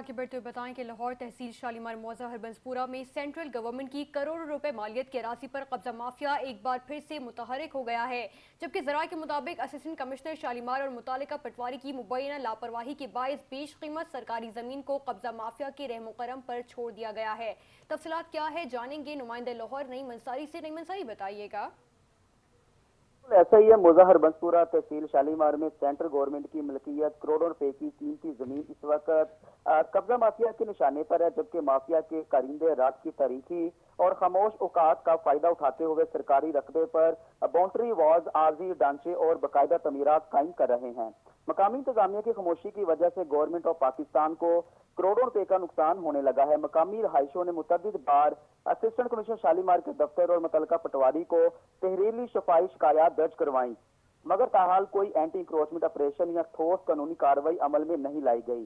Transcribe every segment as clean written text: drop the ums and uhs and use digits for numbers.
आगे बढ़ते हुए बताएं कि लाहौर तहसील शालीमार मौजा हरबंसपुरा में सेंट्रल गवर्नमेंट की करोड़ों रुपए मालियत की अराजी पर कब्जा माफिया एक बार फिर से मुतहरिक हो गया है, जबकि ज़राए के मुताबिक असिस्टेंट कमिश्नर शालीमार और मुतालिका पटवारी की मुबैना लापरवाही के बायस बेश कीमत सरकारी जमीन को कब्जा माफिया के रहमो करम पर छोड़ दिया गया है। तफसीलात क्या है जानेंगे नुमाइंदे लाहौर नईम अंसारी से। नईम अंसारी बताइएगा। ऐसा ही है। मौजा हरबंसपुरा तहसील शालीमार में सेंट्रल गवर्नमेंट की मिल्कियत करोड़ों रुपए की कीमती जमीन इस वक्त कब्जा माफिया के निशाने पर है, जबकि माफिया के कारिंदे रात की तारीखी और खामोश औकात का फायदा उठाते हुए सरकारी रकबे पर बाउंड्री वॉल्स, आर्जी ढांचे और बाकायदा तमीरात कायम कर रहे हैं। मकामी इंतजामिया की खामोशी की वजह से गवर्नमेंट ऑफ पाकिस्तान को करोड़ों रुपए का नुकसान होने लगा है। मकामी रहायशों ने मुतअद्दिद बार असिस्टेंट कमिश्नर शालीमार के दफ्तर और मुतल्लिका पटवारी को तहरीरी शफाई शिकायत दर्ज करवाई, मगर ताहाल कोई एंटी इंक्रोचमेंट ऑपरेशन या ठोस कानूनी कार्रवाई अमल में नहीं लाई गई।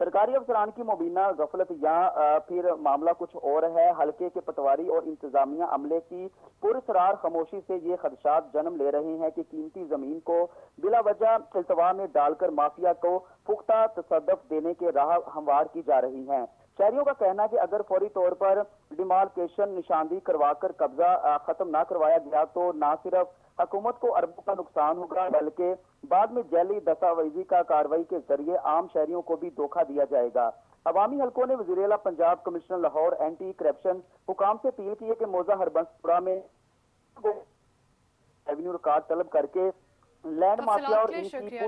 सरकारी अफसरान की मुबीना गफलत या फिर मामला कुछ और है। हल्के के पटवारी और इंतजामिया अमले की पुरसरार खामोशी से ये खदशात जन्म ले रहे हैं कि कीमती जमीन को बिला वजह इल्तवा में डालकर माफिया को पुख्ता तसद्दुफ देने के राह हमवार की जा रही हैं। शहरियों का कहना है कि अगर फौरी तौर पर डिमार्केशन निशानदी करवाकर कब्जा खत्म ना करवाया गया तो ना सिर्फ हुकूमत को अरबों का नुकसान होगा, बल्कि बाद में जैली दस्तावेजी का कार्रवाई के जरिए आम शहरियों को भी धोखा दिया जाएगा। अवामी हलकों ने वज़ीर आला Punjab, commissioner Lahore, anti corruption हुकाम से अपील की है कि मौजा हरबंसपुरा में रेवेन्यू रिकॉर्ड तलब करके लैंड माफिया और इनकी